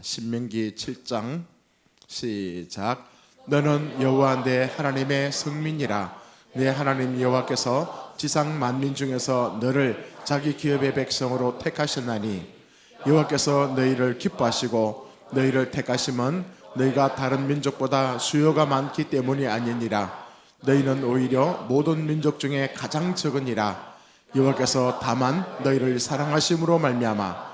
신명기 7장 시작. 너는 여호와 내 하나님의 성민이라. 내 하나님 여호와께서 지상 만민 중에서 너를 자기 기업의 백성으로 택하셨나니 여호와께서 너희를 기뻐하시고 너희를 택하심은 너희가 다른 민족보다 수요가 많기 때문이 아니니라. 너희는 오히려 모든 민족 중에 가장 적으니라. 여호와께서 다만 너희를 사랑하심으로 말미암아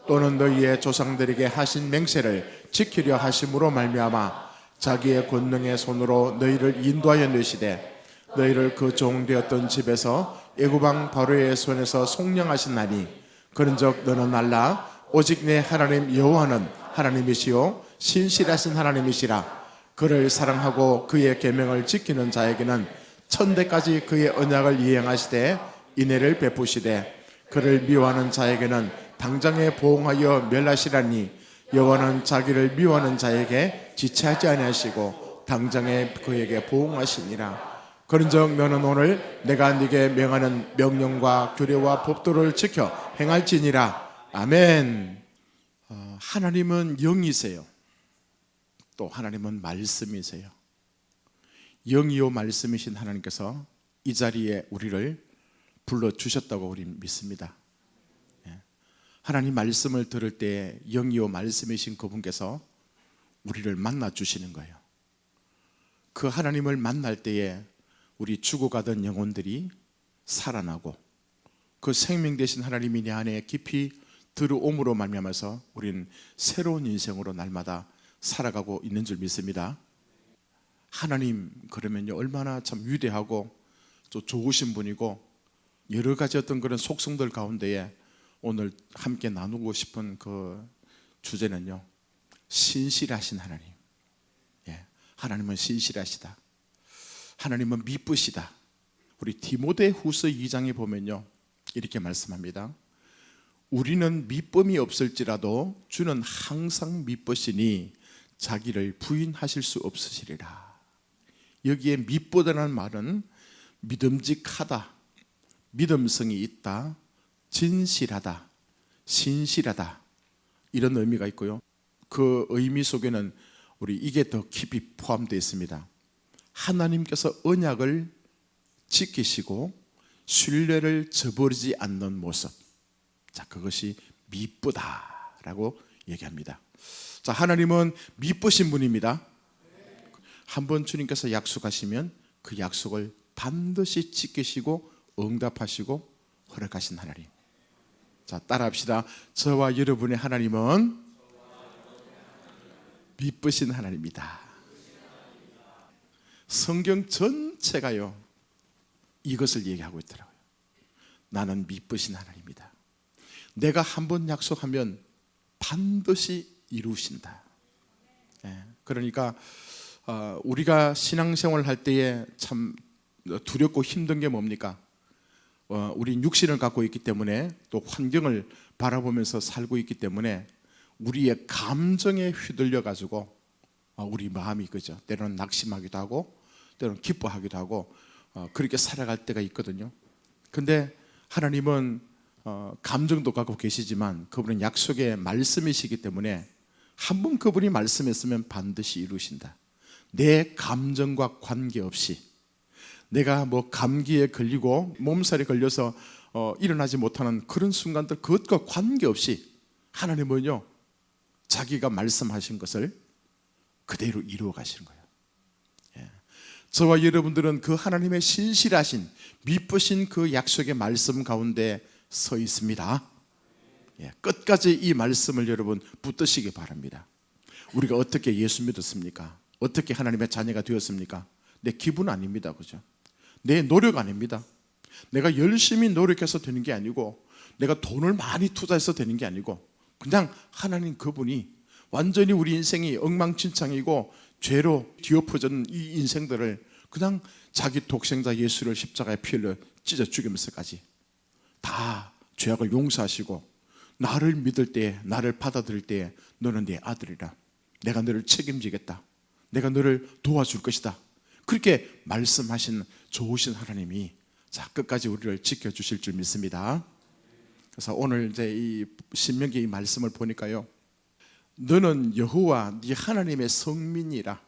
또는 너희의 조상들에게 하신 맹세를 지키려 하심으로 말미암아 자기의 권능의 손으로 너희를 인도하여 내시되 너희를 그 종되었던 집에서 애굽 왕 바로의 손에서 속량하셨나니 그런즉 너는 알라. 오직 내 하나님 여호와는 하나님이시요 신실하신 하나님이시라. 그를 사랑하고 그의 계명을 지키는 자에게는 천대까지 그의 언약을 이행하시되 인애를 베푸시되 그를 미워하는 자에게는 당장에 보응하여 멸하시라니 여호와는 자기를 미워하는 자에게 지체하지 아니하시고 당장에 그에게 보응하시니라. 그런즉 너는 오늘 내가 네게 명하는 명령과 규례와 법도를 지켜 행할지니라. 아멘. 하나님은 영이세요. 또 하나님은 말씀이세요. 영이요 말씀이신 하나님께서 이 자리에 우리를 불러주셨다고 우리는 믿습니다. 하나님 말씀을 들을 때 영이요 말씀이신 그분께서 우리를 만나주시는 거예요. 그 하나님을 만날 때에 우리 죽어가던 영혼들이 살아나고 그 생명 되신 하나님이 내 안에 깊이 들어옴으로 말미암아서 우리는 새로운 인생으로 날마다 살아가고 있는 줄 믿습니다. 하나님 그러면요 얼마나 참 위대하고 또 좋으신 분이고 여러 가지 어떤 그런 속성들 가운데에 오늘 함께 나누고 싶은 그 주제는요 신실하신 하나님. 하나님은 신실하시다. 하나님은 미쁘시다. 우리 디모데후서 2장에 보면요 이렇게 말씀합니다. 우리는 미쁨이 없을지라도 주는 항상 미쁘시니 자기를 부인하실 수 없으시리라. 여기에 미쁘다는 말은 믿음직하다, 믿음성이 있다, 진실하다, 신실하다 이런 의미가 있고요. 그 의미 속에는 우리 이게 더 깊이 포함되어 있습니다. 하나님께서 언약을 지키시고 신뢰를 저버리지 않는 모습, 자 그것이 미쁘다라고 얘기합니다. 자 하나님은 미쁘신 분입니다. 한번 주님께서 약속하시면 그 약속을 반드시 지키시고 응답하시고 허락하신 하나님. 자 따라합시다. 저와 여러분의 하나님은 미쁘신 하나님이다. 성경 전체가요 이것을 얘기하고 있더라고요. 나는 미쁘신 하나님이다. 내가 한번 약속하면 반드시 이루신다. 그러니까 우리가 신앙생활을 할 때에 참 두렵고 힘든 게 뭡니까? 우리 육신을 갖고 있기 때문에 또 환경을 바라보면서 살고 있기 때문에 우리의 감정에 휘둘려 가지고 우리 마음이 그죠 때로는 낙심하기도 하고 때로는 기뻐하기도 하고 그렇게 살아갈 때가 있거든요. 근데 하나님은 감정도 갖고 계시지만 그분은 약속의 말씀이시기 때문에 한번 그분이 말씀했으면 반드시 이루신다. 내 감정과 관계없이 내가 뭐 감기에 걸리고 몸살에 걸려서 일어나지 못하는 그런 순간들 그것과 관계없이 하나님은요 자기가 말씀하신 것을 그대로 이루어 가시는 거예요. 저와 여러분들은 그 하나님의 신실하신 미쁘신 그 약속의 말씀 가운데 서 있습니다. 끝까지 이 말씀을 여러분 붙드시기 바랍니다. 우리가 어떻게 예수 믿었습니까? 어떻게 하나님의 자녀가 되었습니까? 내 기분 아닙니다. 그죠? 내 노력 아닙니다. 내가 열심히 노력해서 되는 게 아니고 내가 돈을 많이 투자해서 되는 게 아니고 그냥 하나님 그분이 완전히 우리 인생이 엉망진창이고 죄로 뒤엎어진 이 인생들을 그냥 자기 독생자 예수를 십자가에 피 흘려 찢어 죽이면서까지 다 죄악을 용서하시고 나를 믿을 때 나를 받아들일 때 너는 내 아들이라. 내가 너를 책임지겠다. 내가 너를 도와줄 것이다. 그렇게 말씀하신 좋으신 하나님이 자 끝까지 우리를 지켜주실 줄 믿습니다. 그래서 오늘 이제 이 신명기 이 말씀을 보니까요 너는 여호와 네 하나님의 성민이라.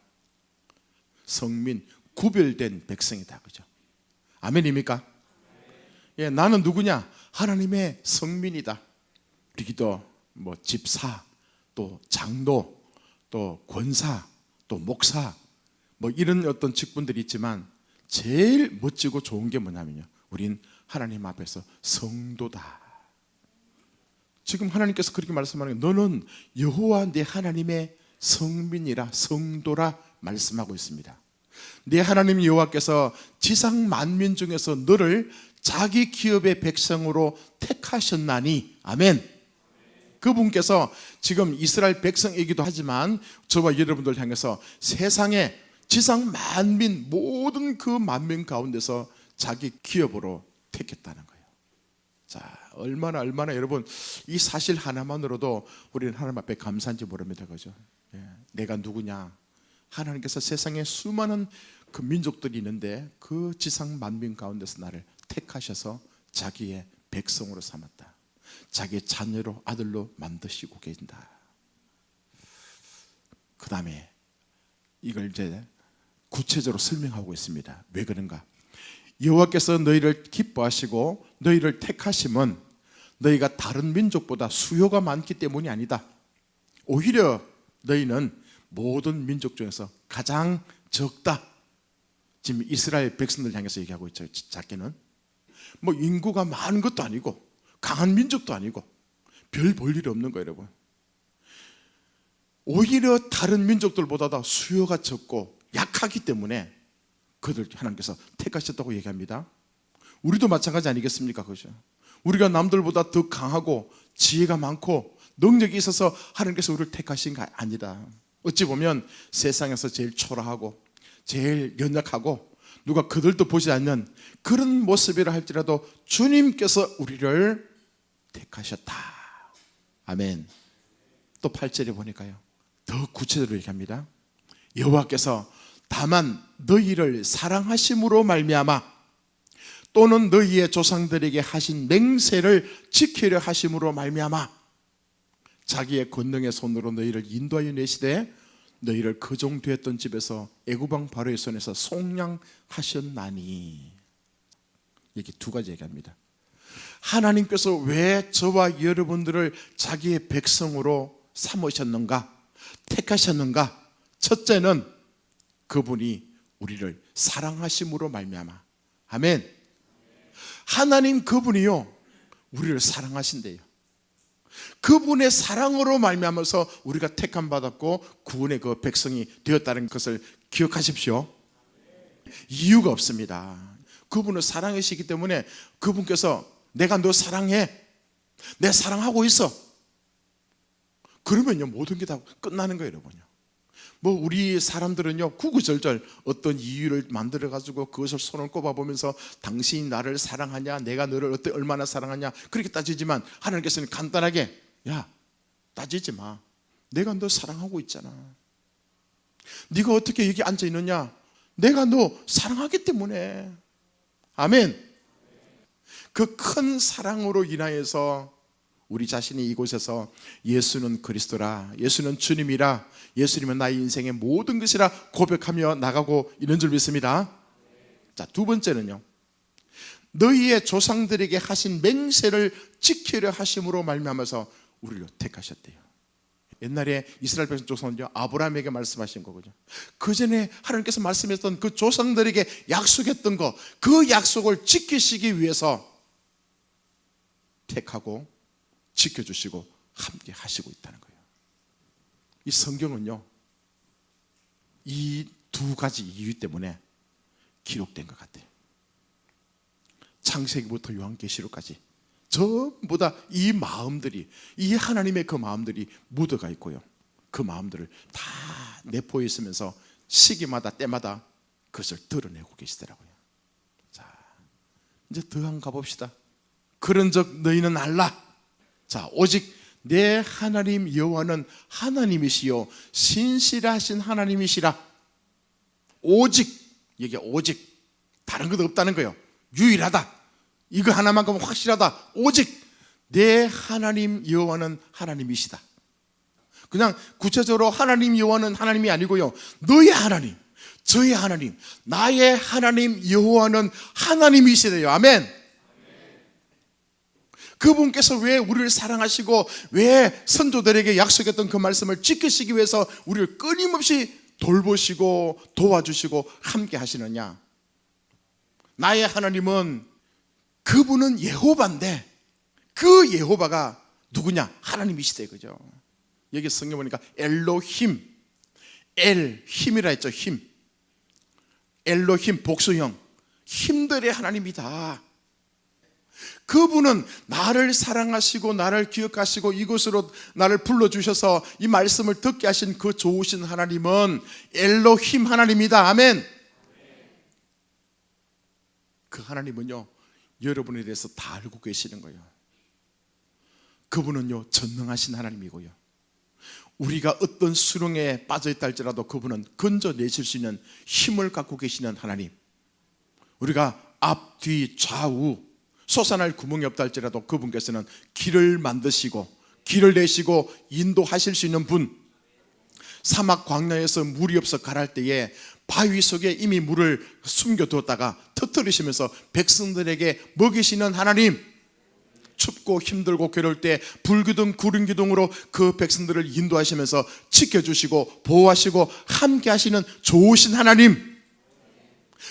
성민, 구별된 백성이다. 그죠? 아멘입니까? 예, 나는 누구냐? 하나님의 성민이다. 우리도 뭐 집사, 또 장로, 또 권사, 또 목사, 뭐 이런 어떤 직분들이 있지만 제일 멋지고 좋은 게 뭐냐면요, 우린 하나님 앞에서 성도다. 지금 하나님께서 그렇게 말씀하는 게 너는 여호와 네 하나님의 성민이라, 성도라 말씀하고 있습니다. 네 하나님 여호와께서 지상 만민 중에서 너를 자기 기업의 백성으로 택하셨나니. 아멘. 그분께서 지금 이스라엘 백성이기도 하지만 저와 여러분들 향해서 세상에 지상 만민, 모든 그 만민 가운데서 자기 기업으로 택했다는 거예요. 자, 얼마나 여러분, 이 사실 하나만으로도 우리는 하나님 앞에 감사한지 모릅니다. 그죠? 예, 내가 누구냐? 하나님께서 세상에 수많은 그 민족들이 있는데 그 지상 만민 가운데서 나를 택하셔서 자기의 백성으로 삼았다. 자기의 자녀로, 아들로 만드시고 계신다. 그 다음에 이걸 이제 구체적으로 설명하고 있습니다. 왜 그런가? 여호와께서 너희를 기뻐하시고 너희를 택하심은 너희가 다른 민족보다 수요가 많기 때문이 아니다. 오히려 너희는 모든 민족 중에서 가장 적다. 지금 이스라엘 백성들 향해서 얘기하고 있죠. 작게는 뭐 인구가 많은 것도 아니고 강한 민족도 아니고 별 볼 일이 없는 거예요, 여러분. 오히려 다른 민족들보다 수요가 적고 약하기 때문에 그들 하나님께서 택하셨다고 얘기합니다. 우리도 마찬가지 아니겠습니까? 그죠? 우리가 남들보다 더 강하고 지혜가 많고 능력이 있어서 하나님께서 우리를 택하신 게 아니라, 어찌 보면 세상에서 제일 초라하고 제일 연약하고 누가 그들도 보지 않는 그런 모습이라 할지라도 주님께서 우리를 택하셨다. 아멘. 또 8절에 보니까요, 더 구체적으로 얘기합니다. 여호와께서 다만 너희를 사랑하심으로 말미암아 또는 너희의 조상들에게 하신 맹세를 지키려 하심으로 말미암아 자기의 권능의 손으로 너희를 인도하여 내시되 너희를 거종되었던 집에서 애굽왕 바로의 손에서 속량하셨나니. 이렇게 두 가지 얘기합니다. 하나님께서 왜 저와 여러분들을 자기의 백성으로 삼으셨는가, 택하셨는가? 첫째는 그분이 우리를 사랑하심으로 말미암아. 아멘. 하나님 그분이요, 우리를 사랑하신대요. 그분의 사랑으로 말미암아서 우리가 택함 받았고 구원의 그 백성이 되었다는 것을 기억하십시오. 이유가 없습니다. 그분을 사랑하시기 때문에 그분께서 내가 너 사랑해, 내 사랑하고 있어, 그러면요 모든 게 다 끝나는 거예요, 여러분요. 뭐 우리 사람들은요 구구절절 어떤 이유를 만들어 가지고 그것을 손을 꼽아보면서 당신이 나를 사랑하냐, 내가 너를 얼마나 사랑하냐 그렇게 따지지만 하나님께서는 간단하게, 야 따지지 마, 내가 너 사랑하고 있잖아. 네가 어떻게 여기 앉아 있느냐, 내가 너 사랑하기 때문에. 아멘. 그 큰 사랑으로 인하여서 우리 자신이 이곳에서 예수는 그리스도라, 예수는 주님이라, 예수님은 나의 인생의 모든 것이라 고백하며 나가고 있는 줄 믿습니다. 자, 두 번째는요, 너희의 조상들에게 하신 맹세를 지키려 하심으로 말미암아서 우리를 택하셨대요. 옛날에 이스라엘 백성 조상은요 아브라함에게 말씀하신 거거든요. 그 전에 하나님께서 말씀했던 그 조상들에게 약속했던 거, 그 약속을 지키시기 위해서 택하고 지켜주시고 함께 하시고 있다는 거예요. 이 성경은요 이 두 가지 이유 때문에 기록된 것 같아요. 창세기부터 요한계시록까지 전부 다 이 마음들이, 이 하나님의 그 마음들이 묻어가 있고요, 그 마음들을 다 내포해 있으면서 시기마다 때마다 그것을 드러내고 계시더라고요. 자, 이제 더 한 가봅시다. 그런즉 너희는 알라. 자, 오직 내 하나님 여호와는 하나님이시요 신실하신 하나님이시라. 오직, 이게 오직, 다른 것도 없다는 거예요. 유일하다, 이거 하나만큼은 확실하다. 오직 내 하나님 여호와는 하나님이시다. 그냥 구체적으로 하나님 여호와는 하나님이 아니고요, 너의 하나님, 저의 하나님, 나의 하나님 여호와는 하나님이시래요. 아멘. 그분께서 왜 우리를 사랑하시고 왜 선조들에게 약속했던 그 말씀을 지키시기 위해서 우리를 끊임없이 돌보시고 도와주시고 함께 하시느냐? 나의 하나님은, 그분은 여호와인데 그 여호와가 누구냐? 하나님이시대. 그죠? 여기 성경 보니까 엘로힘, 힘이라 했죠. 힘. 엘로힘 복수형, 힘들의 하나님이다. 그분은 나를 사랑하시고 나를 기억하시고 이곳으로 나를 불러주셔서 이 말씀을 듣게 하신 그 좋으신 하나님은 엘로힘 하나님이다. 아멘. 그 하나님은요, 여러분에 대해서 다 알고 계시는 거예요. 그분은요, 전능하신 하나님이고요, 우리가 어떤 수렁에 빠져있다 할지라도 그분은 건져내실 수 있는 힘을 갖고 계시는 하나님, 우리가 앞, 뒤, 좌우 솟아날 구멍이 없다 할지라도 그분께서는 길을 만드시고 길을 내시고 인도하실 수 있는 분, 사막 광야에서 물이 없어 가랄 때에 바위 속에 이미 물을 숨겨두었다가 터뜨리시면서 백성들에게 먹이시는 하나님, 춥고 힘들고 괴로울 때 불기둥 구름기둥으로 그 백성들을 인도하시면서 지켜주시고 보호하시고 함께 하시는 좋으신 하나님,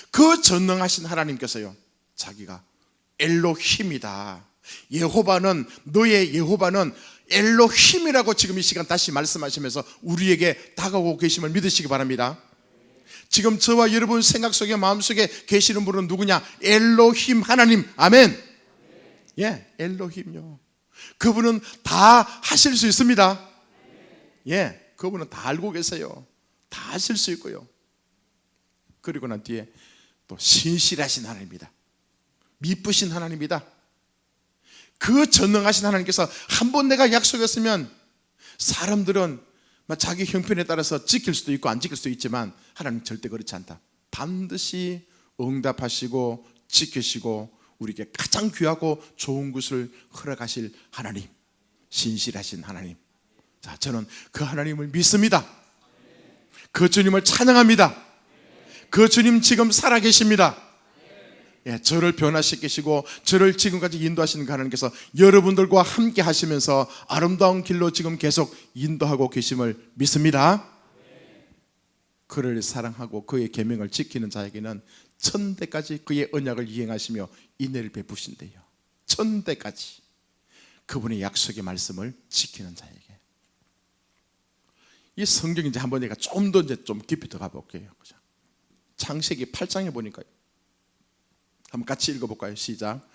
그 전능하신 하나님께서요, 자기가 엘로힘이다. 여호와는, 너의 여호와는 엘로힘이라고 지금 이 시간 다시 말씀하시면서 우리에게 다가오고 계심을 믿으시기 바랍니다. 지금 저와 여러분 생각 속에 마음속에 계시는 분은 누구냐? 엘로힘 하나님. 아멘. 예, 엘로힘요. 그분은 다 하실 수 있습니다. 예, 그분은 다 알고 계세요. 다 하실 수 있고요. 그리고 난 뒤에 또 신실하신 하나님입니다. 미쁘신 하나님이다. 그 전능하신 하나님께서 한번 내가 약속했으면 사람들은 자기 형편에 따라서 지킬 수도 있고 안 지킬 수도 있지만 하나님 절대 그렇지 않다. 반드시 응답하시고 지키시고 우리에게 가장 귀하고 좋은 것을 허락하실 하나님, 신실하신 하나님. 자, 저는 그 하나님을 믿습니다. 그 주님을 찬양합니다. 그 주님 지금 살아계십니다. 예, 저를 변화시키시고 저를 지금까지 인도하시는 그 하나님께서 여러분들과 함께 하시면서 아름다운 길로 지금 계속 인도하고 계심을 믿습니다. 그를 사랑하고 그의 계명을 지키는 자에게는 천대까지 그의 언약을 이행하시며 인애를 베푸신대요. 천대까지 그분의 약속의 말씀을 지키는 자에게. 이 성경 이제 한번 내가 좀 더 좀 깊이 들어가 볼게요. 창세기 8장에 보니까 한번 같이 읽어볼까요? 시작.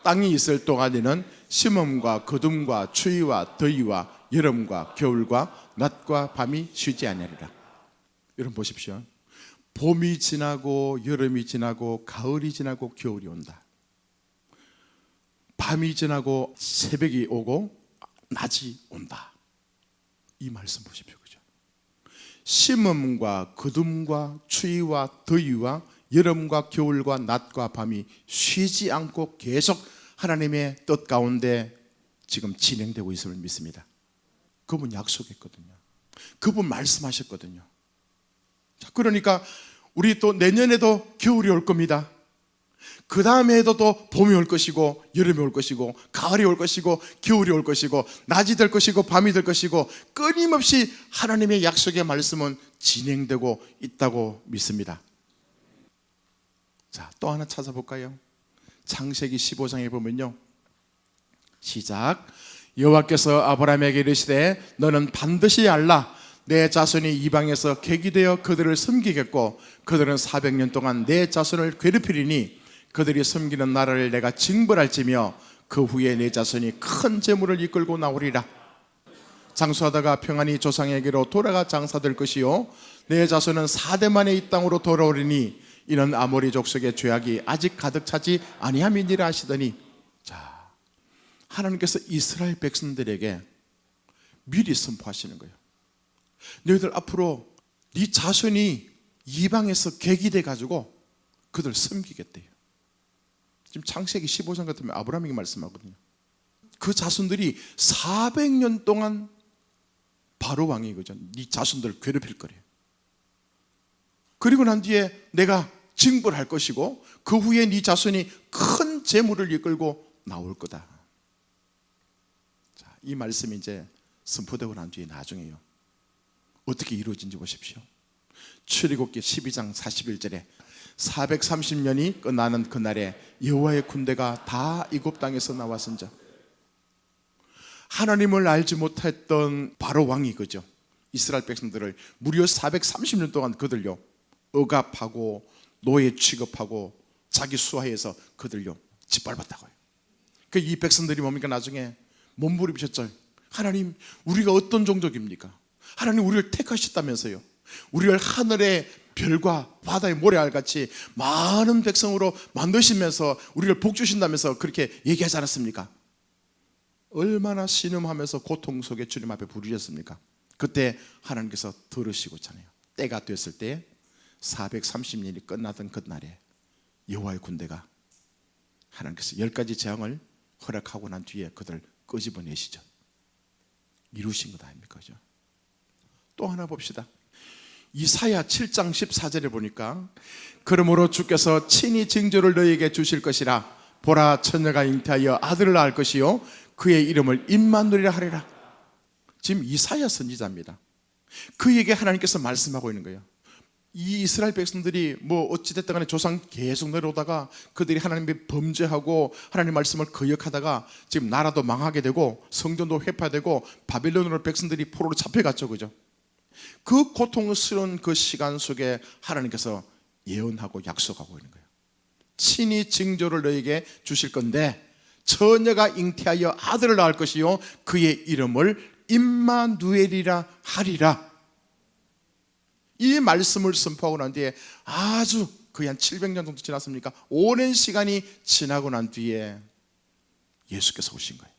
땅이 있을 동안에는 심음과 거둠과 추위와 더위와 여름과 겨울과 낮과 밤이 쉬지 아니하리라. 여러분 보십시오. 봄이 지나고 여름이 지나고 가을이 지나고 겨울이 온다. 밤이 지나고 새벽이 오고 낮이 온다. 이 말씀 보십시오. 그죠? 심음과 거둠과 추위와 더위와 여름과 겨울과 낮과 밤이 쉬지 않고 계속 하나님의 뜻 가운데 지금 진행되고 있음을 믿습니다. 그분 약속했거든요. 그분 말씀하셨거든요. 자, 그러니까 우리 또 내년에도 겨울이 올 겁니다. 그 다음에 해도 또 봄이 올 것이고 여름이 올 것이고 가을이 올 것이고 겨울이 올 것이고 낮이 될 것이고 밤이 될 것이고 끊임없이 하나님의 약속의 말씀은 진행되고 있다고 믿습니다. 자, 또 하나 찾아볼까요? 창세기 15장에 보면요, 시작. 여호와께서 아브라함에게 이르시되 너는 반드시 알라. 내 자손이 이방에서 객이 되어 그들을 섬기겠고 그들은 400년 동안 내 자손을 괴롭히리니 그들이 섬기는 나라를 내가 징벌할지며 그 후에 내 자손이 큰 재물을 이끌고 나오리라. 장수하다가 평안히 조상에게로 돌아가 장사될 것이요 내 자손은 4대 만에 이 땅으로 돌아오리니 이는 아모리 족속의 죄악이 아직 가득 차지 아니함이니라 하시더니, 자, 하나님께서 이스라엘 백성들에게 미리 선포하시는 거예요. 너희들 앞으로 네 자손이 이방에서 객이 돼가지고 그들 섬기겠대요. 지금 창세기 15장 같으면 아브라함에게 말씀하거든요. 그 자손들이 400년 동안 바로 왕이 그죠. 네 자손들을 괴롭힐 거래요. 그리고 난 뒤에 내가 징벌할 것이고 그 후에 네 자손이 큰 재물을 이끌고 나올 거다. 자, 이 말씀이 이제 선포되고 난 뒤에 나중에요. 어떻게 이루어진지 보십시오. 출애굽기 12장 41절에 430년이 끝나는 그날에 여호와의 군대가 다 이굽 땅에서 나왔은즉 하나님을 알지 못했던 바로 왕이 그죠. 이스라엘 백성들을 무려 430년 동안 그들요 억압하고 노예 취급하고 자기 수하에서 그들요 짓밟았다고요. 그 이 백성들이 뭡니까? 나중에 몸부림쳤죠. 하나님, 우리가 어떤 종족입니까? 하나님, 우리를 택하셨다면서요. 우리를 하늘의 별과 바다의 모래알같이 많은 백성으로 만드시면서 우리를 복 주신다면서 그렇게 얘기하지 않았습니까? 얼마나 신음하면서 고통 속에 주님 앞에 부르셨습니까? 그때 하나님께서 들으시고 있잖아요. 때가 됐을 때 430년이 끝나던 그날에 여호와의 군대가 하나님께서 10가지 재앙을 허락하고 난 뒤에 그들을 끄집어내시죠. 이루신 것 아닙니까? 그죠? 또 하나 봅시다. 이사야 7장 14절에 보니까 그러므로 주께서 친히 징조를 너희에게 주실 것이라. 보라, 처녀가 잉태하여 아들을 낳을 것이요 그의 이름을 임마누엘이라 하리라. 지금 이사야 선지자입니다. 그에게 하나님께서 말씀하고 있는 거예요. 이 이스라엘 백성들이 뭐 어찌됐든 간에 조상 계속 내려오다가 그들이 하나님의 범죄하고 하나님 말씀을 거역하다가 지금 나라도 망하게 되고 성전도 회파되고 바빌론으로 백성들이 포로로 잡혀갔죠. 그죠? 그 고통스러운 그 시간 속에 하나님께서 예언하고 약속하고 있는 거예요. 친히 징조를 너에게 주실 건데 처녀가 잉태하여 아들을 낳을 것이요 그의 이름을 임마누엘이라 하리라. 이 말씀을 선포하고 난 뒤에 아주 거의 한 700년 정도 지났습니까? 오랜 시간이 지나고 난 뒤에 예수께서 오신 거예요.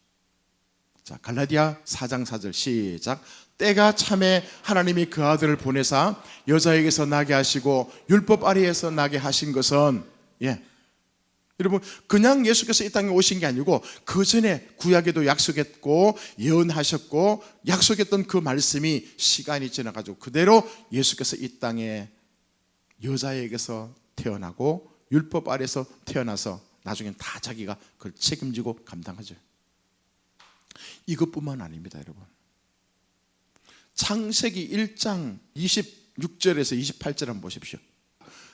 자, 갈라디아 4장 4절 시작. 때가 참에 하나님이 그 아들을 보내사 여자에게서 나게 하시고 율법 아래에서 나게 하신 것은 여러분 그냥 예수께서 이 땅에 오신 게 아니고 그 전에 구약에도 약속했고 예언하셨고 약속했던 그 말씀이 시간이 지나가지고 그대로 예수께서 이 땅에 여자에게서 태어나고 율법 아래에서 태어나서 나중엔 다 자기가 그걸 책임지고 감당하죠. 이것뿐만 아닙니다. 여러분, 창세기 1장 26절에서 28절 한번 보십시오.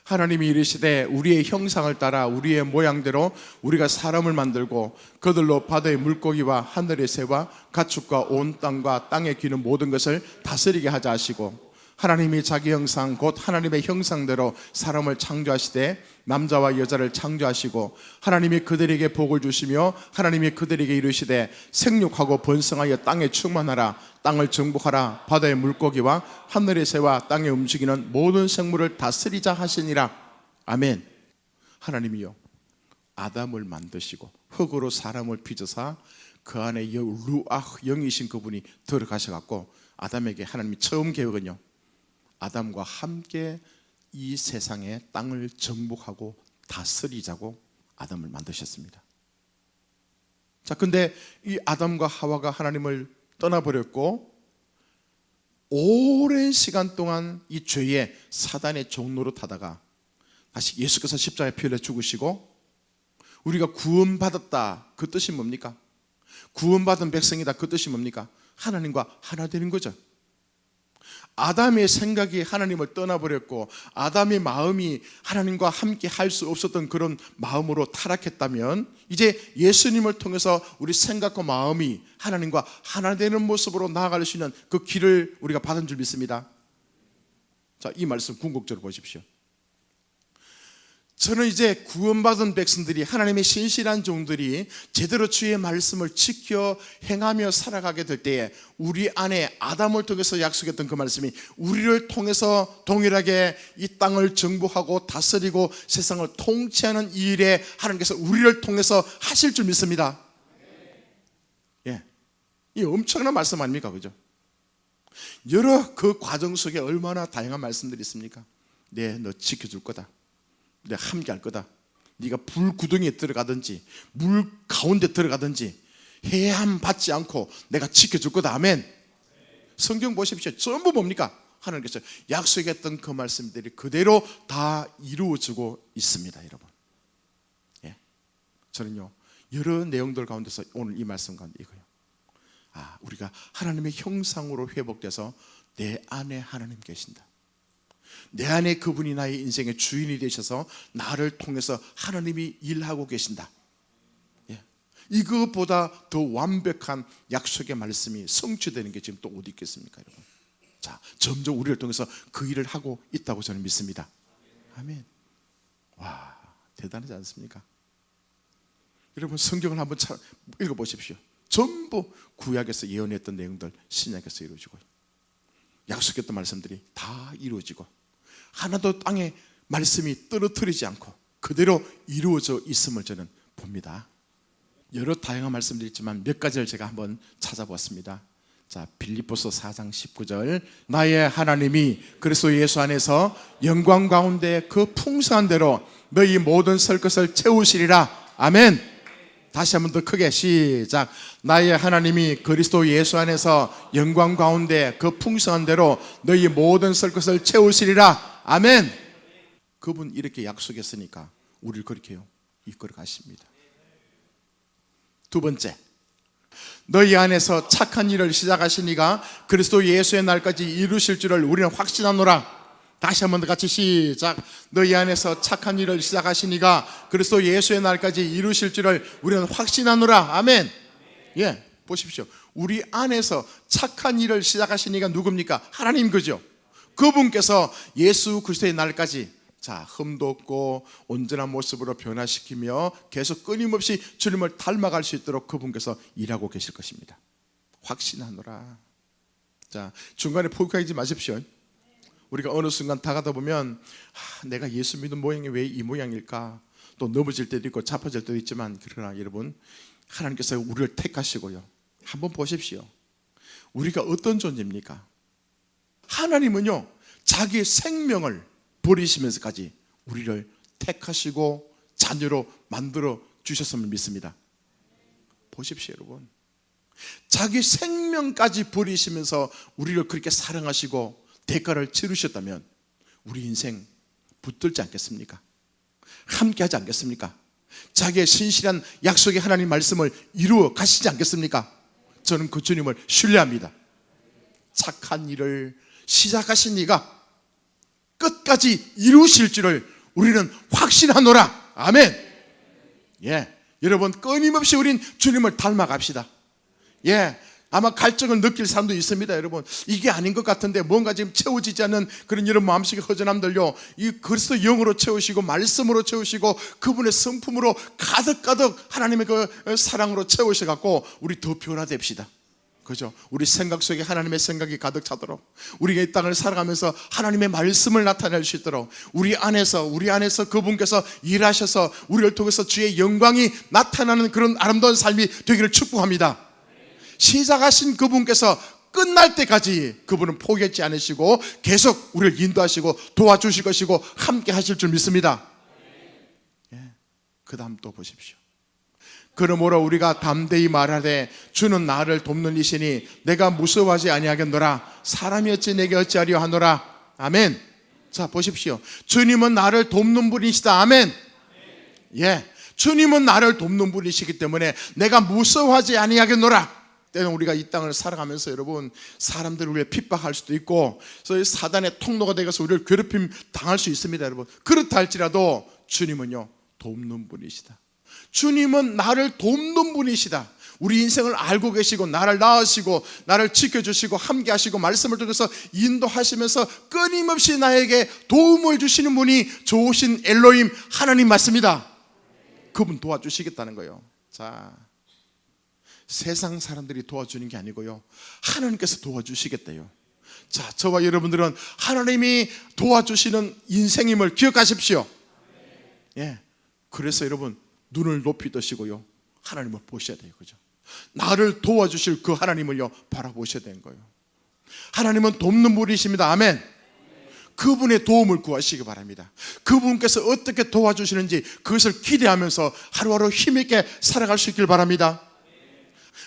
하나님이 이르시되 우리의 형상을 따라 우리의 모양대로 우리가 사람을 만들고 그들로 바다의 물고기와 하늘의 새와 가축과 온 땅과 땅에 기는 모든 것을 다스리게 하자 하시고 하나님이 자기 형상 곧 하나님의 형상대로 사람을 창조하시되 남자와 여자를 창조하시고 하나님이 그들에게 복을 주시며 하나님이 그들에게 이르시되 생육하고 번성하여 땅에 충만하라. 땅을 정복하라. 바다의 물고기와 하늘의 새와 땅에 움직이는 모든 생물을 다스리자 하시니라. 아멘. 하나님이요 아담을 만드시고 흙으로 사람을 빚으사 그 안에 루아흐 영이신 그분이 들어가셔갖고 아담에게 하나님이 처음 계획은요 아담과 함께 이 세상의 땅을 정복하고 다스리자고 아담을 만드셨습니다. 자, 근데 이 아담과 하와가 하나님을 떠나버렸고 오랜 시간 동안 이 죄의 사단의 종로로 타다가 다시 예수께서 십자가에 피 흘려 죽으시고 우리가 구원받았다. 그 뜻이 뭡니까? 구원받은 백성이다. 그 뜻이 뭡니까? 하나님과 하나 되는 거죠. 아담의 생각이 하나님을 떠나버렸고 아담의 마음이 하나님과 함께 할 수 없었던 그런 마음으로 타락했다면 이제 예수님을 통해서 우리 생각과 마음이 하나님과 하나 되는 모습으로 나아갈 수 있는 그 길을 우리가 받은 줄 믿습니다. 자, 이 말씀 궁극적으로 보십시오. 저는 이제 구원받은 백성들이 하나님의 신실한 종들이 제대로 주의 말씀을 지켜 행하며 살아가게 될 때에 우리 안에 아담을 통해서 약속했던 그 말씀이 우리를 통해서 동일하게 이 땅을 정복하고 다스리고 세상을 통치하는 이 일에 하나님께서 우리를 통해서 하실 줄 믿습니다. 이 엄청난 말씀 아닙니까? 그죠? 여러 그 과정 속에 얼마나 다양한 말씀들이 있습니까? 너 지켜줄 거다. 내가 함께 할 거다. 네가 불 구덩이에 들어가든지 물 가운데 들어가든지 해함 받지 않고 내가 지켜줄 거다. 아멘. 성경 보십시오. 전부 뭡니까? 하나님께서 약속했던 그 말씀들이 그대로 다 이루어지고 있습니다, 여러분. 예. 저는요, 여러 내용들 가운데서 오늘 이 말씀 가운데 이거요. 우리가 하나님의 형상으로 회복돼서 내 안에 하나님 계신다. 내 안에 그분이 나의 인생의 주인이 되셔서 나를 통해서 하나님이 일하고 계신다. 예. 이것보다 더 완벽한 약속의 말씀이 성취되는 게 지금 또 어디 있겠습니까, 여러분? 자, 점점 우리를 통해서 그 일을 하고 있다고 저는 믿습니다. 아멘. 와, 대단하지 않습니까? 여러분, 성경을 한번 읽어보십시오. 전부 구약에서 예언했던 내용들 신약에서 이루어지고, 약속했던 말씀들이 다 이루어지고, 하나도 땅에 말씀이 떨어뜨리지 않고 그대로 이루어져 있음을 저는 봅니다. 여러 다양한 말씀들이 있지만 몇 가지를 제가 한번 찾아보았습니다. 자, 빌립보서 4장 19절, 나의 하나님이 그리스도 예수 안에서 영광 가운데 그 풍성한 대로 너희 모든 설 것을 채우시리라. 아멘. 다시 한번 더 크게 시작. 나의 하나님이 그리스도 예수 안에서 영광 가운데 그 풍성한 대로 너희 모든 설 것을 채우시리라. 아멘. 그분 이렇게 약속했으니까 우리를 그렇게요 이끌어 가십니다. 두 번째, 너희 안에서 착한 일을 시작하신 이가 그리스도 예수의 날까지 이루실 줄을 우리는 확신하노라. 다시 한번 더 같이 시작. 너희 안에서 착한 일을 시작하신 이가 그리스도 예수의 날까지 이루실 줄을 우리는 확신하노라. 아멘. 예, 보십시오. 우리 안에서 착한 일을 시작하신 이가 누굽니까? 하나님, 그죠? 그분께서 예수 그리스도의 날까지 흠도 없고 온전한 모습으로 변화시키며 계속 끊임없이 주님을 닮아갈 수 있도록 그분께서 일하고 계실 것입니다. 확신하노라. 자, 중간에 포기하지 마십시오. 우리가 어느 순간 다가다 보면 내가 예수 믿는 모양이 왜 이 모양일까? 또 넘어질 때도 있고 자빠질 때도 있지만, 그러나 여러분, 하나님께서 우리를 택하시고요, 한번 보십시오. 우리가 어떤 존재입니까? 하나님은요, 자기의 생명을 버리시면서까지 우리를 택하시고 자녀로 만들어 주셨음을 믿습니다. 보십시오, 여러분. 자기 생명까지 버리시면서 우리를 그렇게 사랑하시고 대가를 치르셨다면 우리 인생 붙들지 않겠습니까? 함께 하지 않겠습니까? 자기의 신실한 약속의 하나님 말씀을 이루어 가시지 않겠습니까? 저는 그 주님을 신뢰합니다. 착한 일을 시작하신 이가 끝까지 이루실 줄을 우리는 확신하노라. 아멘. 예, 여러분, 끊임없이 우린 주님을 닮아갑시다. 예, 아마 갈증을 느낄 사람도 있습니다. 여러분, 이게 아닌 것 같은데 뭔가 지금 채워지지 않는 그런 여러분 마음속의 허전함들요, 이 그리스도 영으로 채우시고 말씀으로 채우시고 그분의 성품으로 가득가득 하나님의 그 사랑으로 채우셔갖고 우리 더 변화됩시다. 그죠? 우리 생각 속에 하나님의 생각이 가득 차도록, 우리가 이 땅을 살아가면서 하나님의 말씀을 나타낼 수 있도록 우리 안에서 그분께서 일하셔서 우리를 통해서 주의 영광이 나타나는 그런 아름다운 삶이 되기를 축복합니다. 시작하신 그분께서 끝날 때까지 그분은 포기하지 않으시고 계속 우리를 인도하시고 도와주실 것이고 함께 하실 줄 믿습니다. 예. 그 다음 또 보십시오. 그러므로 우리가 담대히 말하되 주는 나를 돕는 이시니 내가 무서워하지 아니하겠노라. 사람이 어찌 내게 어찌하려 하노라. 아멘. 자, 보십시오. 주님은 나를 돕는 분이시다. 아멘. 예, 주님은 나를 돕는 분이시기 때문에 내가 무서워하지 아니하겠노라. 때는 우리가 이 땅을 살아가면서 여러분, 사람들이 우리를 핍박할 수도 있고 사단의 통로가 되어서 우리를 괴롭힘 당할 수 있습니다. 여러분, 그렇다 할지라도 주님은요, 돕는 분이시다. 주님은 나를 돕는 분이시다. 우리 인생을 알고 계시고 나를 낳으시고 나를 지켜주시고 함께 하시고 말씀을 통해서 인도하시면서 끊임없이 나에게 도움을 주시는 분이 좋으신 엘로힘 하나님 맞습니다. 그분 도와주시겠다는 거예요. 자, 세상 사람들이 도와주는 게 아니고요, 하나님께서 도와주시겠대요. 자, 저와 여러분들은 하나님이 도와주시는 인생임을 기억하십시오. 예, 그래서 여러분, 눈을 높이 뜨시고요, 하나님을 보셔야 돼요. 그죠? 나를 도와주실 그 하나님을요 바라보셔야 되는 거예요. 하나님은 돕는 분이십니다. 아멘. 그분의 도움을 구하시기 바랍니다. 그분께서 어떻게 도와주시는지 그것을 기대하면서 하루하루 힘있게 살아갈 수 있길 바랍니다.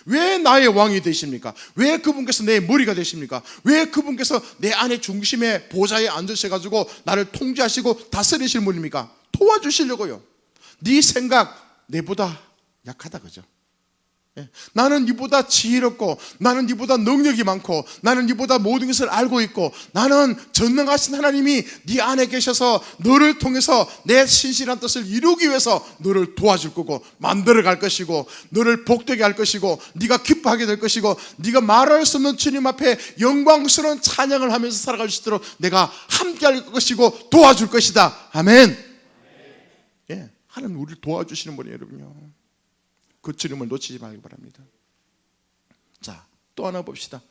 왜 나의 왕이 되십니까? 왜 그분께서 내 머리가 되십니까? 왜 그분께서 내 안에 중심의 보좌에 앉으셔가지고 나를 통제하시고 다스리실 분입니까? 도와주시려고요. 네 생각 내보다 약하다, 그죠? 예. 나는 니보다 지혜롭고, 나는 니보다 능력이 많고, 나는 니보다 모든 것을 알고 있고, 나는 전능하신 하나님이 네 안에 계셔서 너를 통해서 내 신실한 뜻을 이루기 위해서 너를 도와줄 거고, 만들어 갈 것이고, 너를 복되게 할 것이고, 네가 기뻐하게 될 것이고, 네가 말할 수 없는 주님 앞에 영광스러운 찬양을 하면서 살아갈 수 있도록 내가 함께 할 것이고 도와줄 것이다. 아멘. 예, 하나님 우리를 도와주시는 분이에요, 여러분요. 그 주님을 놓치지 말기 바랍니다. 자, 또 하나 봅시다.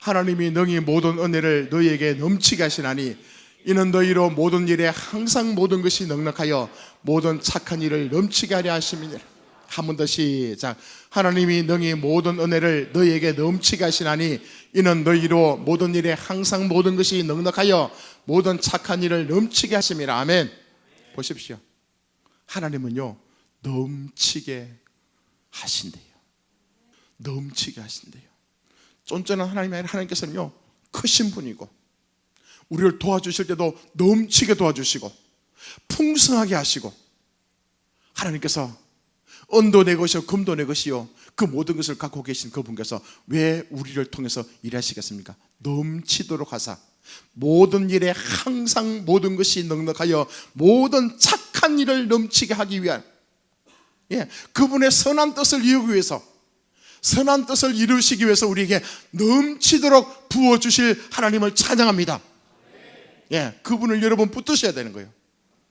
하나님이 능히 모든 은혜를 너희에게 넘치게 하시나니 이는 너희로 모든 일에 항상 모든 것이 넉넉하여 모든 착한 일을 넘치게 하려 하심이니라. 한 번 더 시작. 하나님이 능히 모든 은혜를 너희에게 넘치게 하시나니 이는 너희로 모든 일에 항상 모든 것이 넉넉하여 모든 착한 일을 넘치게 하심이라. 아멘. 보십시오. 하나님은요, 넘치게 하신대요. 넘치게 하신대요. 쫀쫀한 하나님이 아니라 하나님께서는요, 크신 분이고 우리를 도와주실 때도 넘치게 도와주시고 풍성하게 하시고, 하나님께서 은도 내 것이요 금도 내 것이요 그 모든 것을 갖고 계신 그분께서 왜 우리를 통해서 일하시겠습니까? 넘치도록 하사 모든 일에 항상 모든 것이 넉넉하여 모든 착한 일을 넘치게 하기 위한, 예, 그분의 선한 뜻을 이루기 위해서, 선한 뜻을 이루시기 위해서 우리에게 넘치도록 부어주실 하나님을 찬양합니다. 예, 그분을 여러분 붙드셔야 되는 거예요.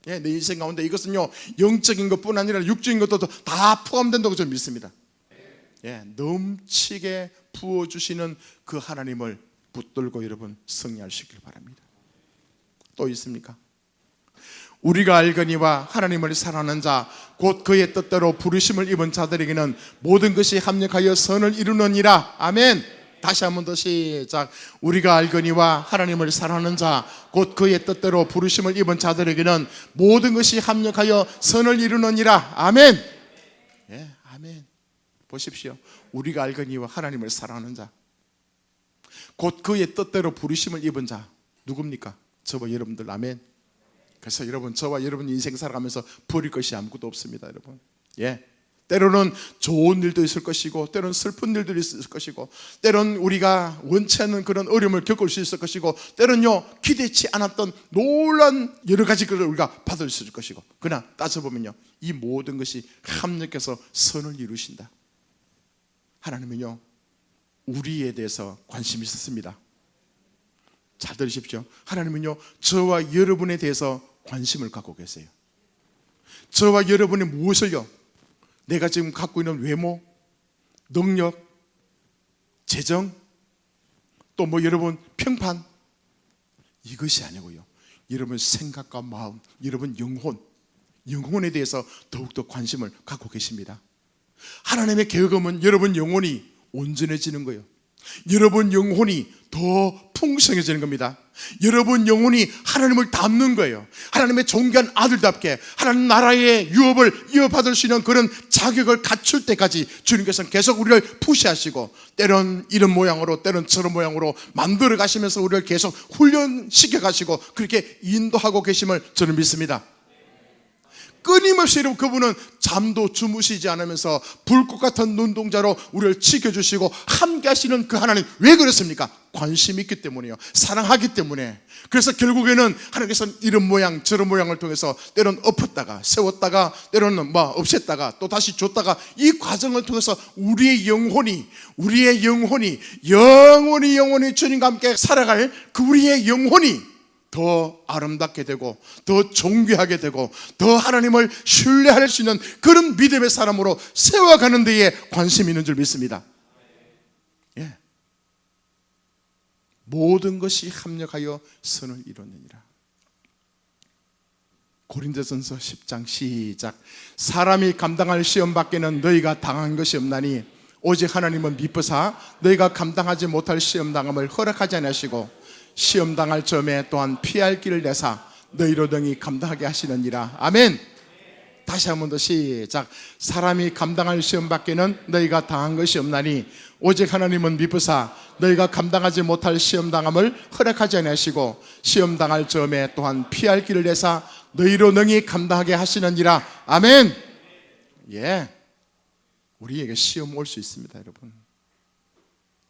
예, 내 인생 가운데 이것은요, 영적인 것뿐 아니라 육적인 것도 다 포함된다고 저는 믿습니다. 예, 넘치게 부어주시는 그 하나님을 붙들고 여러분 승리하시길 바랍니다. 또 있습니까? 우리가 알거니와 하나님을 사랑하는 자 곧 그의 뜻대로 부르심을 입은 자들에게는 모든 것이 합력하여 선을 이루느니라. 아멘. 다시 한 번 더 시작. 우리가 알거니와 하나님을 사랑하는 자 곧 그의 뜻대로 부르심을 입은 자들에게는 모든 것이 합력하여 선을 이루느니라. 아멘. 예, 아멘. 보십시오. 우리가 알거니와 하나님을 사랑하는 자 곧 그의 뜻대로 부르심을 입은 자 누굽니까? 저와 여러분들. 아멘. 그래서 여러분, 저와 여러분 인생 살아가면서 버릴 것이 아무것도 없습니다, 여러분. 예, 때로는 좋은 일도 있을 것이고, 때로는 슬픈 일도 있을 것이고, 때로는 우리가 원치 않는 그런 어려움을 겪을 수 있을 것이고, 때로는요 기대치 않았던 놀란 여러 가지 것을 우리가 받을 수 있을 것이고, 그러나 따져보면요 이 모든 것이 합력해서 선을 이루신다. 하나님은요 우리에 대해서 관심이 있었습니다. 잘 들으십시오. 하나님은요 저와 여러분에 대해서 관심을 갖고 계세요. 저와 여러분이 무엇을요, 내가 지금 갖고 있는 외모, 능력, 재정, 또 뭐 여러분 평판, 이것이 아니고요, 여러분 생각과 마음, 여러분 영혼에 대해서 더욱더 관심을 갖고 계십니다. 하나님의 계획은 여러분 영혼이 온전해지는 거예요. 여러분 영혼이 더 풍성해지는 겁니다. 여러분 영혼이 하나님을 닮는 거예요. 하나님의 존귀한 아들답게 하나님 나라의 유업을 이어받을 수 있는 그런 자격을 갖출 때까지 주님께서는 계속 우리를 푸시하시고, 때론 이런 모양으로 때론 저런 모양으로 만들어 가시면서 우리를 계속 훈련시켜 가시고 그렇게 인도하고 계심을 저는 믿습니다. 끊임없이 그분은 잠도 주무시지 않으면서 불꽃 같은 눈동자로 우리를 지켜주시고 함께 하시는 그 하나님, 왜 그렇습니까? 관심이 있기 때문이에요. 사랑하기 때문에. 그래서 결국에는 하나님께서는 이런 모양 저런 모양을 통해서 때로는 엎었다가 세웠다가 때로는 없앴다가 또 다시 줬다가, 이 과정을 통해서 우리의 영혼이 영원히 주님과 함께 살아갈 그 우리의 영혼이 더 아름답게 되고 더 존귀하게 되고 더 하나님을 신뢰할 수 있는 그런 믿음의 사람으로 세워가는 데에 관심이 있는 줄 믿습니다. 예. 모든 것이 합력하여 선을 이루느니라. 고린도전서 10장 시작. 사람이 감당할 시험 밖에는 너희가 당한 것이 없나니 오직 하나님은 미쁘사 너희가 감당하지 못할 시험 당함을 허락하지 않으시고 시험 당할 점에 또한 피할 길을 내사 너희로 능히 감당하게 하시느니라. 아멘. 다시 한 번 더 시작. 사람이 감당할 시험 밖에는 너희가 당한 것이 없나니 오직 하나님은 미쁘사 너희가 감당하지 못할 시험 당함을 허락하지 아니하시고 시험 당할 점에 또한 피할 길을 내사 너희로 능히 감당하게 하시느니라. 아멘. 예, 우리에게 시험 올 수 있습니다, 여러분.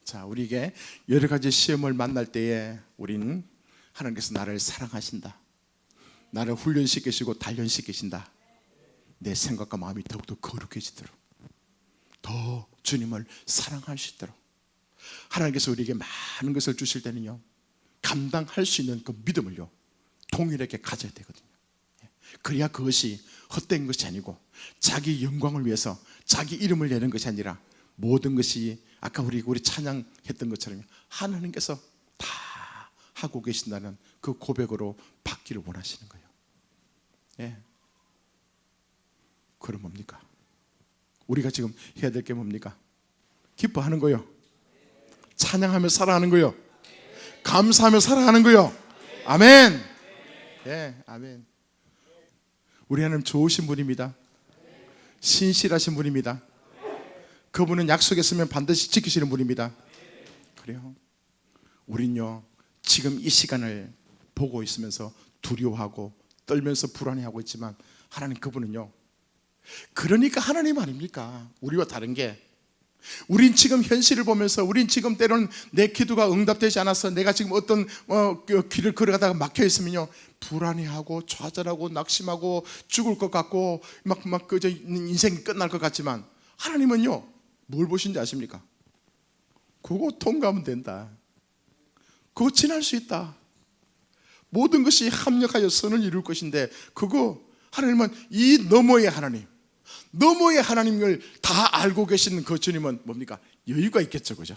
자, 우리에게 여러 가지 시험을 만날 때에 우리는 하나님께서 나를 사랑하신다, 나를 훈련시키시고 단련시키신다, 내 생각과 마음이 더욱더 거룩해지도록, 더 주님을 사랑할 수 있도록 하나님께서 우리에게 많은 것을 주실 때는요, 감당할 수 있는 그 믿음을요 동일하게 가져야 되거든요. 그래야 그것이 헛된 것이 아니고 자기 영광을 위해서 자기 이름을 내는 것이 아니라 모든 것이 아까 우리 찬양했던 것처럼 하나님께서 다 하고 계신다는 그 고백으로 받기를 원하시는 거예요. 예. 그럼 뭡니까? 우리가 지금 해야 될 게 뭡니까? 기뻐하는 거요, 찬양하며 살아가는 거요, 감사하며 살아가는 거요. 아멘. 예, 아멘. 우리 하나님 좋으신 분입니다. 신실하신 분입니다. 그분은 약속했으면 반드시 지키시는 분입니다. 그래요. 우린요 지금 이 시간을 보고 있으면서 두려워하고 떨면서 불안해하고 있지만 하나님 그분은요, 그러니까 하나님 아닙니까? 우리와 다른 게, 우린 지금 현실을 보면서 우린 지금 때로는 내 기도가 응답되지 않아서 내가 지금 어떤 길을 걸어가다가 막혀 있으면요 불안해하고 좌절하고 낙심하고 죽을 것 같고 막 그저 인생이 끝날 것 같지만 하나님은요 뭘 보신지 아십니까? 그거 통과하면 된다, 그거 지날 수 있다, 모든 것이 합력하여 선을 이룰 것인데, 그거 하나님은 이 너머의 하나님, 너머의 하나님을 다 알고 계시는 그 주님은 뭡니까? 여유가 있겠죠, 그죠?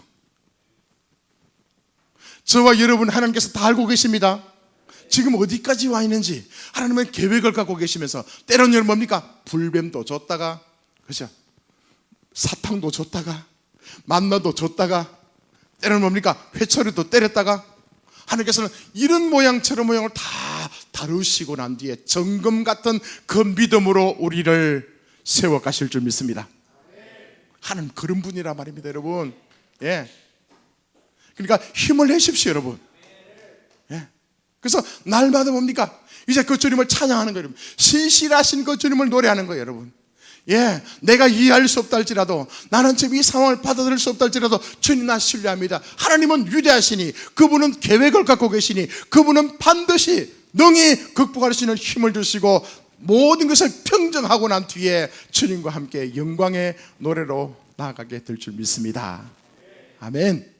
저와 여러분 하나님께서 다 알고 계십니다. 지금 어디까지 와 있는지 하나님은 계획을 갖고 계시면서 때로는 뭡니까? 불뱀도 줬다가, 그죠? 사탕도 줬다가 만나도 줬다가 때로는 뭡니까? 회초리도 때렸다가 하나님께서는 이런 모양 저런 모양을 다 다루시고 난 뒤에 정금 같은 그 믿음으로 우리를 세워 가실 줄 믿습니다. 하나님 그런 분이라 말입니다, 여러분. 예. 그러니까 힘을 내십시오, 여러분. 예. 그래서 날마다 뭡니까? 이제 그 주님을 찬양하는 거예요, 여러분. 신실하신 그 주님을 노래하는 거예요, 여러분. 예, 내가 이해할 수 없다 할지라도, 나는 지금 이 상황을 받아들일 수 없다 할지라도 주님 나 신뢰합니다. 하나님은 위대하시니, 그분은 계획을 갖고 계시니, 그분은 반드시 능히 극복할 수 있는 힘을 주시고 모든 것을 평정하고 난 뒤에 주님과 함께 영광의 노래로 나아가게 될 줄 믿습니다. 아멘.